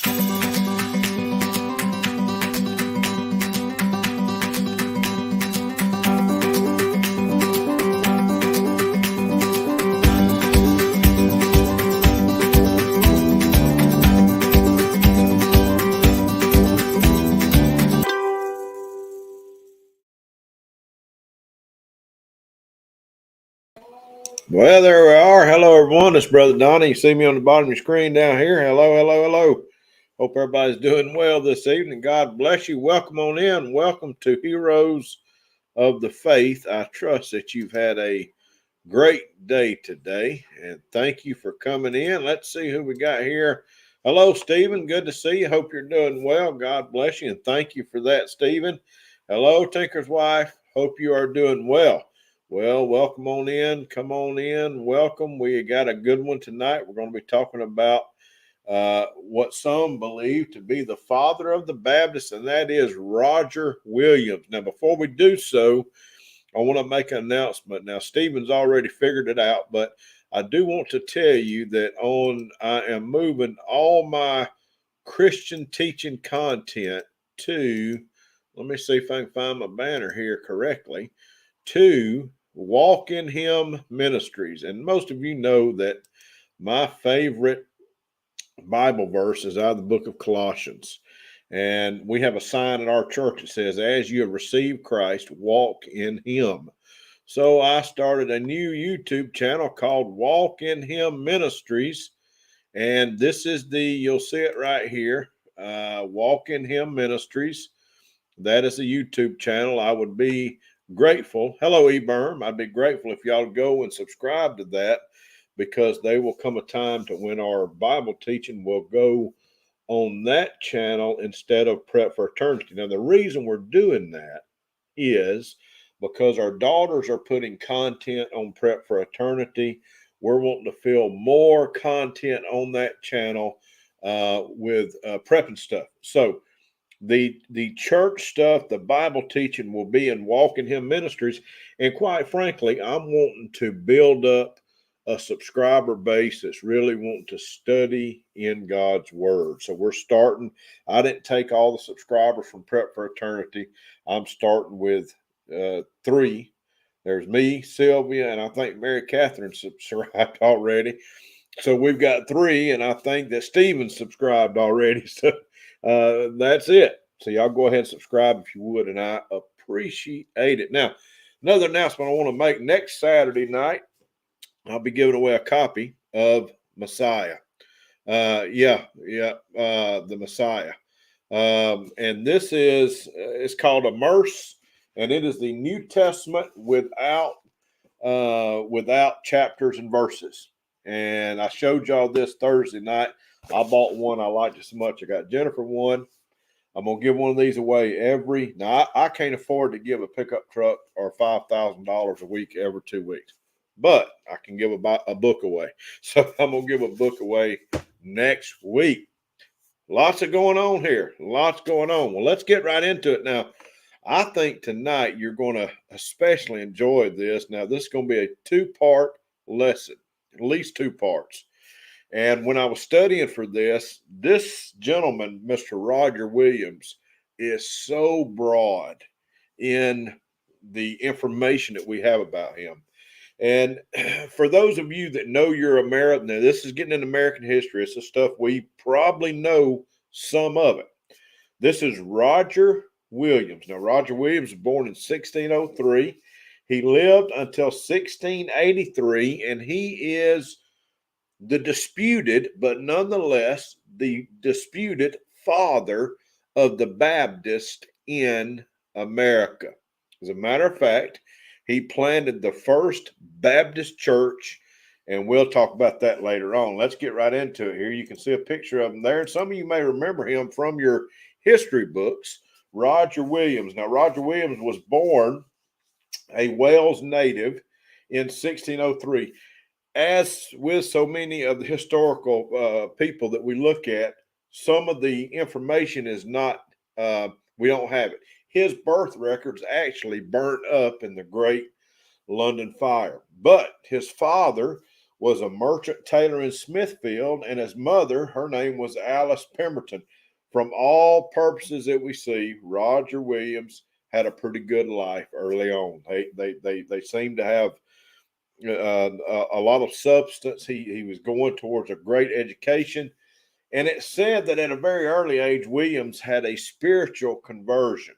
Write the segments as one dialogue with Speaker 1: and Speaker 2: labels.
Speaker 1: Well, there we are. Hello, everyone. It's Brother Donnie. You see me on the bottom of your screen down here. Hello, hello, hello. Hope everybody's doing well this evening. God bless you. Welcome on in. Welcome to Heroes of the Faith. I trust that you've had a great day today, and thank you for coming in. Let's see who we got here. Hello, Stephen. Good to see you. Hope you're doing well. God bless you, and thank you for that, Stephen. Hello, Tinker's wife. Hope you are doing well. Well, welcome on in. Come on in. Welcome. We got a good one tonight. We're going to be talking about what some believe to be the father of the Baptists, and that is Roger Williams. Now, before we do so, I want to make an announcement. Now, Stephen's already figured it out, but I do want to tell you that I am moving all my Christian teaching content to, let me see if I can find my banner here correctly, to Walk in Him Ministries. And most of you know that my favorite Bible verse is out of the book of Colossians. And we have a sign at our church that says, as you have received Christ, walk in Him. So I started a new YouTube channel called Walk in Him Ministries. And this is you'll see it right here, Walk in Him Ministries. That is a YouTube channel. I would be grateful. Hello, eBerm. I'd be grateful if y'all go and subscribe to that, because there will come a time to when our Bible teaching will go on that channel instead of Prep for Eternity. Now, the reason we're doing that is because our daughters are putting content on Prep for Eternity. We're wanting to fill more content on that channel with prepping stuff. So the church stuff, the Bible teaching will be in Walk in Him Ministries. And quite frankly, I'm wanting to build up a subscriber base that's really wanting to study in God's Word. So we're starting. I didn't take all the subscribers from Prep for Eternity. I'm starting with 3. There's me, Sylvia, and I think Mary Catherine subscribed already. So we've got 3, and I think that Stephen subscribed already. So that's it. So y'all go ahead and subscribe if you would, and I appreciate it. Now, another announcement I want to make. Next Saturday night, I'll be giving away a copy of Messiah. The Messiah. And this is, it's called Immerse, and it is the New Testament without chapters and verses. And I showed y'all this Thursday night. I bought one. I liked it so much. I got Jennifer one. I'm going to give one of these away now I can't afford to give a pickup truck or $5,000 a week every 2 weeks, but I can give a book away. So I'm going to give a book away next week. Lots of going on here. Lots going on. Well, let's get right into it now. I think tonight you're going to especially enjoy this. Now, this is going to be a 2-part lesson, at least 2 parts. And when I was studying for this gentleman, Mr. Roger Williams, is so broad in the information that we have about him. And for those of you that know your American, now this is getting into American history. It's the stuff we probably know some of it. This is Roger Williams. Now, Roger Williams was born in 1603. He lived until 1683, and he is the disputed, but nonetheless, the disputed father of the Baptist in America. As a matter of fact, he planted the first Baptist church, and we'll talk about that later on. Let's get right into it here. You can see a picture of him there. Some of you may remember him from your history books, Roger Williams. Now, Roger Williams was born a Wales native in 1603. As with so many of the historical people that we look at, some of the information is not, we don't have it. His birth record's actually burnt up in the Great London Fire. But his father was a merchant tailor in Smithfield, and his mother, her name was Alice Pemberton. From all purposes that we see, Roger Williams had a pretty good life early on. They seem to have a lot of substance. He was going towards a great education. And it said that at a very early age, Williams had a spiritual conversion,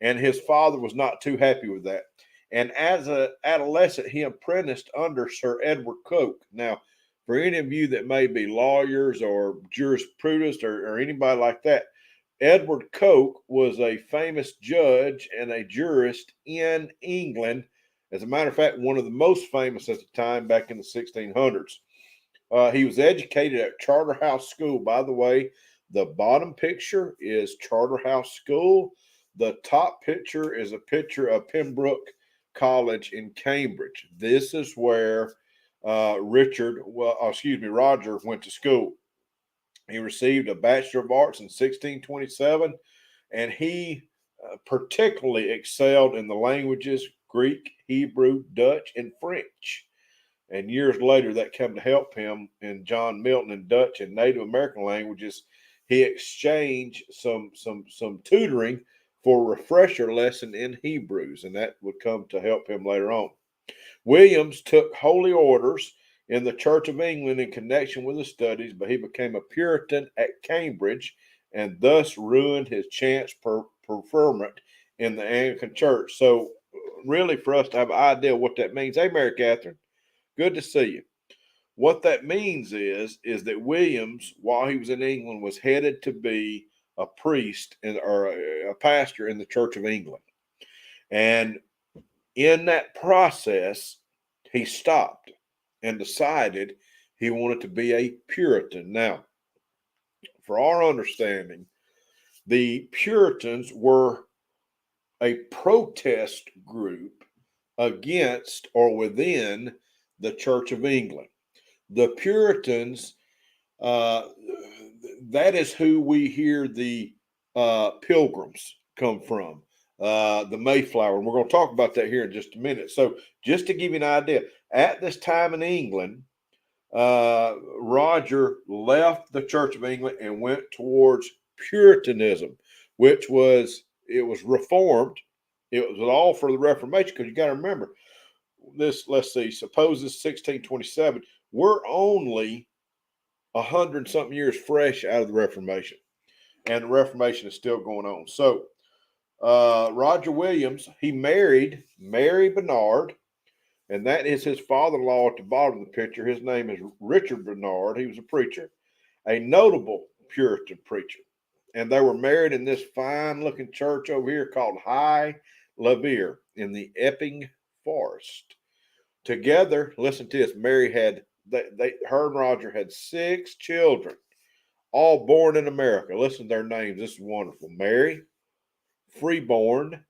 Speaker 1: and his father was not too happy with that. And as an adolescent, he apprenticed under Sir Edward Coke. Now, for any of you that may be lawyers or jurisprudents or anybody like that, Edward Coke was a famous judge and a jurist in England. As a matter of fact, one of the most famous at the time back in the 1600s. He was educated at Charterhouse School. By the way, the bottom picture is Charterhouse School. The top picture is a picture of Pembroke College in Cambridge. This is where Roger went to school. He received a Bachelor of Arts in 1627, and he particularly excelled in the languages Greek, Hebrew, Dutch, and French. And years later, that came to help him in John Milton and Dutch and Native American languages. He exchanged some tutoring for a refresher lesson in Hebrews, and that would come to help him later on. Williams took holy orders in the Church of England in connection with his studies, but he became a Puritan at Cambridge and thus ruined his chance preferment in the Anglican Church. So, really, for us to have an idea what that means. Hey, Mary Catherine. Good to see you. What that means is that Williams, while he was in England, was headed to be a priest or a pastor in the Church of England. And in that process, he stopped and decided he wanted to be a Puritan. Now, for our understanding, the Puritans were a protest group against or within the Church of England. The Puritans, that is who we hear the Pilgrims come from, the Mayflower. And we're going to talk about that here in just a minute. So just to give you an idea, at this time in England, Roger left the Church of England and went towards Puritanism, which was reformed. It was all for the Reformation, because you got to remember, this, let's see, suppose it's 1627. We're only 100-something years fresh out of the Reformation, and the Reformation is still going on. So Roger Williams, he married Mary Bernard, and that is his father-in-law at the bottom of the picture. His name is Richard Bernard. He was a preacher, a notable Puritan preacher, and they were married in this fine-looking church over here called High Lavier in the Epping Forest. Together, listen to this, Mary had, her and Roger had 6 children, all born in America. Listen to their names. This is wonderful. Mary, Freeborn,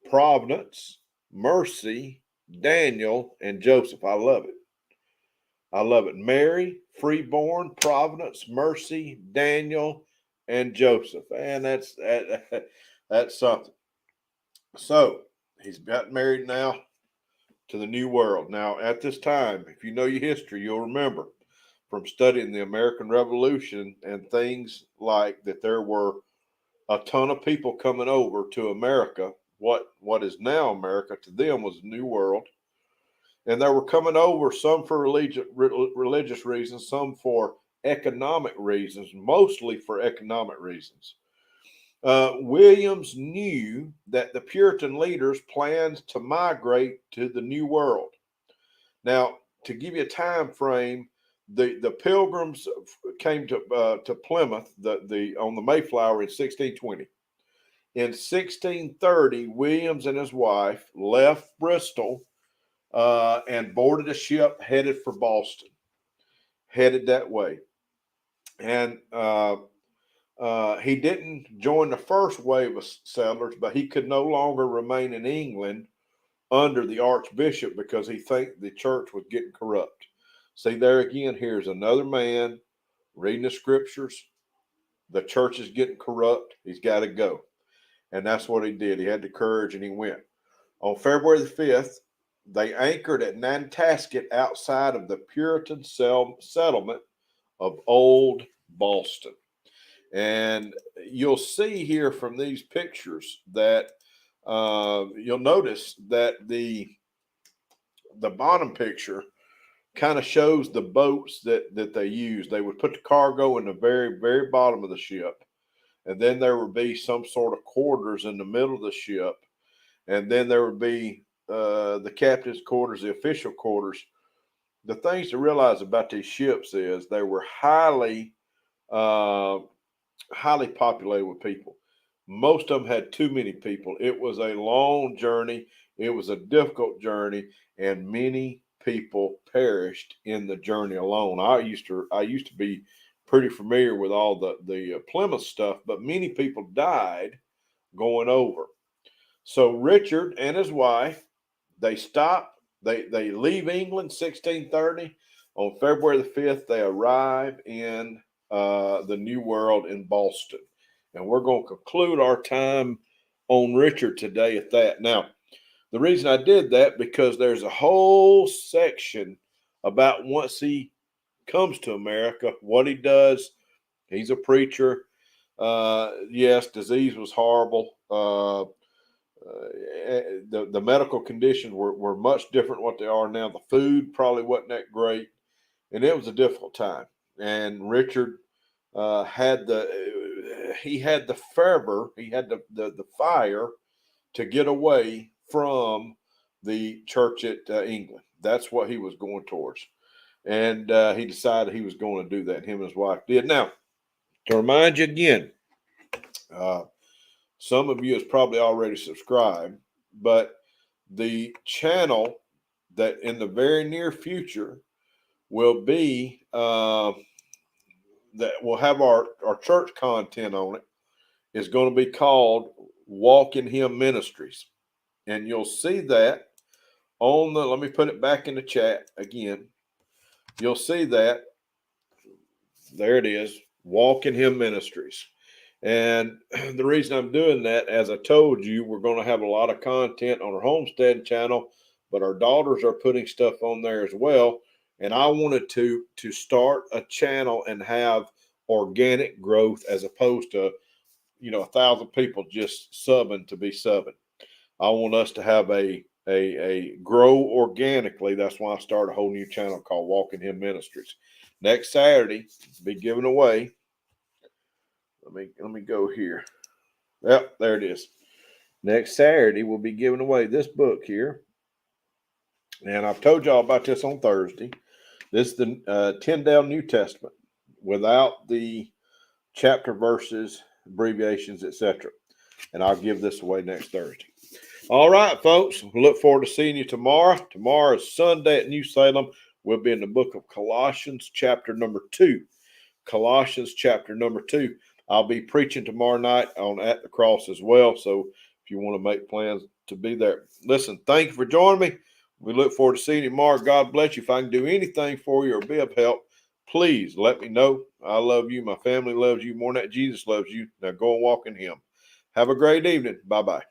Speaker 1: Providence, Mercy, Daniel, and Joseph. I love it. I love it. Mary, Freeborn, Providence, Mercy, Daniel, and Joseph. And that's something. So he's got married now to the New World. Now, at this time, if you know your history, you'll remember from studying the American Revolution and things like that, there were a ton of people coming over to America. What is now America to them was the New World. And they were coming over, some for religious reasons, some for economic reasons, mostly for economic reasons. Williams knew that the Puritan leaders planned to migrate to the New World. Now, to give you a time frame, the Pilgrims came to Plymouth on the Mayflower in 1620. In 1630, Williams and his wife left Bristol and boarded a ship headed for Boston, headed that way. And he didn't join the first wave of settlers, but he could no longer remain in England under the Archbishop because he think the church was getting corrupt. See, there again, here's another man reading the scriptures. The church is getting corrupt. He's got to go. And that's what he did. He had the courage and he went. On February the 5th, they anchored at Nantasket outside of the Puritan settlement of Old Boston. And you'll see here from these pictures that you'll notice that the bottom picture kind of shows the boats that they used. They would put the cargo in the very, very bottom of the ship. And then there would be some sort of quarters in the middle of the ship. And then there would be the captain's quarters, the official quarters. The things to realize about these ships is they were highly populated with people. Most of them had too many people. It was a long journey. It was a difficult journey, and many people perished in the journey alone. I used to be pretty familiar with all the Plymouth stuff, but many people died going over. So Richard and his wife, they stop. They leave England 1630. On February the 5th, they arrive in the New World in Boston. And we're going to conclude our time on Richard today at that. Now, the reason I did that because there's a whole section about once he comes to America, what he does. He's a preacher. Yes, disease was horrible. The medical conditions were much different what they are now. The food probably wasn't that great, and it was a difficult time. And Richard had the fervor, he had the fire to get away from the church at England. That's what he was going towards, and he decided he was going to do that. Him and his wife did. Now, to remind you again, some of you has probably already subscribed, but the channel that in the very near future will be that will have our church content on it is going to be called Walk in Him Ministries. And you'll see that on let me put it back in the chat again. You'll see that. There it is, Walk in Him Ministries. And the reason I'm doing that, as I told you, we're going to have a lot of content on our homestead channel, but our daughters are putting stuff on there as well. And I wanted to start a channel and have organic growth as opposed to, 1,000 people just subbing to be subbing. I want us to have a grow organically. That's why I started a whole new channel called Walk in Him Ministries. Next Saturday, be giving away. Let me go here. Yep, there it is. Next Saturday, we'll be giving away this book here. And I've told y'all about this on Thursday. This is the Tyndale New Testament without the chapter verses, abbreviations, etc. And I'll give this away next Thursday. All right, folks. We look forward to seeing you tomorrow. Tomorrow is Sunday at New Salem. We'll be in the book of Colossians, chapter number 2. Colossians, chapter number 2. I'll be preaching tomorrow night on At the Cross as well. So if you want to make plans to be there. Listen, thank you for joining me. We look forward to seeing you tomorrow. God bless you. If I can do anything for you or be of help, please let me know. I love you. My family loves you more than that. Jesus loves you. Now go and walk in Him. Have a great evening. Bye-bye.